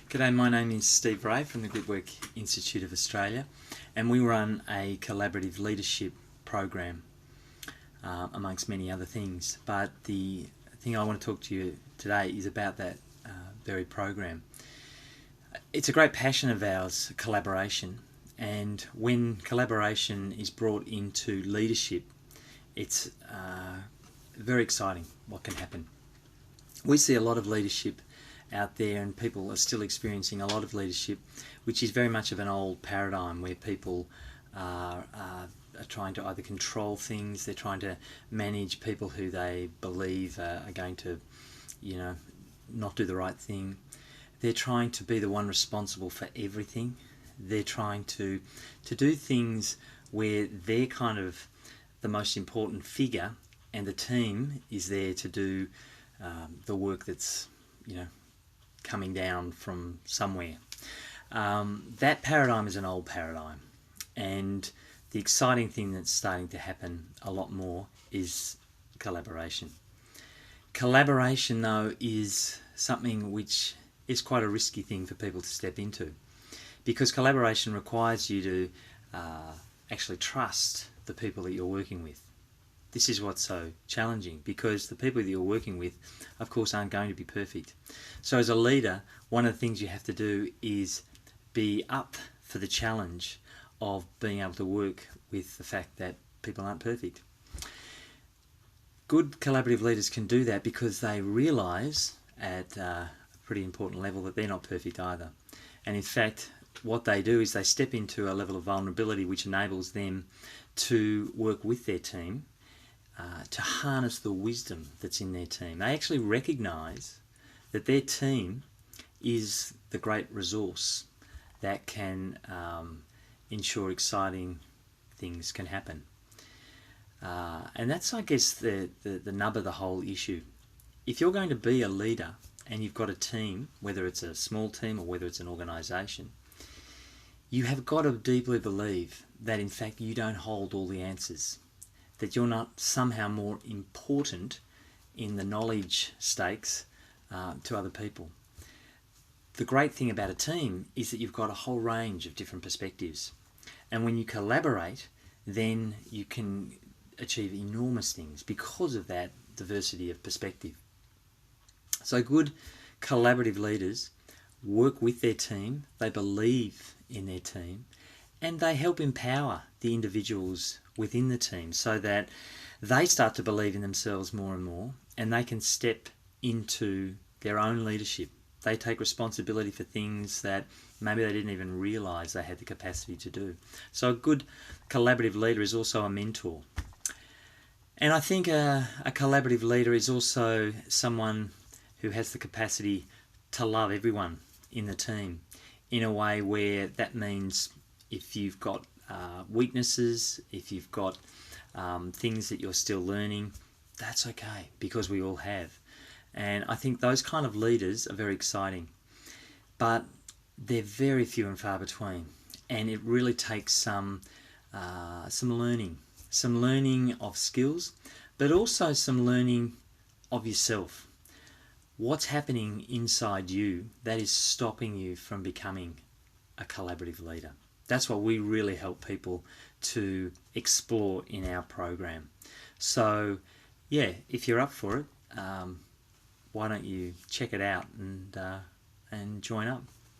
G'day, my name is Steve Ray from the Groupwork Institute of Australia, and we run a collaborative leadership program amongst many other things. But the thing I want to talk to you today is about that very program. It's a great passion of ours, collaboration, and when collaboration is brought into leadership, it's very exciting what can happen. We see a lot of leadership out there, and people are still experiencing a lot of leadership which is very much of an old paradigm, where people are trying to either control things, they're trying to manage people who they believe are going to, not do the right thing. They're trying to be the one responsible for everything. They're trying to do things where they're kind of the most important figure, and the team is there to do the work that's coming down from somewhere. That paradigm is an old paradigm, and the exciting thing that's starting to happen a lot more is collaboration. Collaboration, though, is something which is quite a risky thing for people to step into, because collaboration requires you to actually trust the people that you're working with. This is what's so challenging, because the people that you're working with, of course, aren't going to be perfect. So as a leader, one of the things you have to do is be up for the challenge of being able to work with the fact that people aren't perfect. Good collaborative leaders can do that because they realise at a pretty important level that they're not perfect either. And in fact, what they do is they step into a level of vulnerability which enables them to work with their team, to harness the wisdom that's in their team. They actually recognise that their team is the great resource that can ensure exciting things can happen. And that's, I guess, the nub of the whole issue. If you're going to be a leader and you've got a team, whether it's a small team or whether it's an organisation, you have got to deeply believe that in fact you don't hold all the answers, that you're not somehow more important in the knowledge stakes to other people. The great thing about a team is that you've got a whole range of different perspectives, and when you collaborate, then you can achieve enormous things because of that diversity of perspective. So good collaborative leaders work with their team, they believe in their team, and they help empower the individuals within the team so that they start to believe in themselves more and more, and they can step into their own leadership. They take responsibility for things that maybe they didn't even realise they had the capacity to do. So a good collaborative leader is also a mentor. And I think a collaborative leader is also someone who has the capacity to love everyone in the team in a way where that means if you've got weaknesses, if you've got things that you're still learning, that's okay, because we all have. And I think those kind of leaders are very exciting, but they're very few and far between, and it really takes some learning of skills, but also some learning of yourself. What's happening inside you that is stopping you from becoming a collaborative leader? That's what we really help people to explore in our program. So yeah, if you're up for it, why don't you check it out and join up?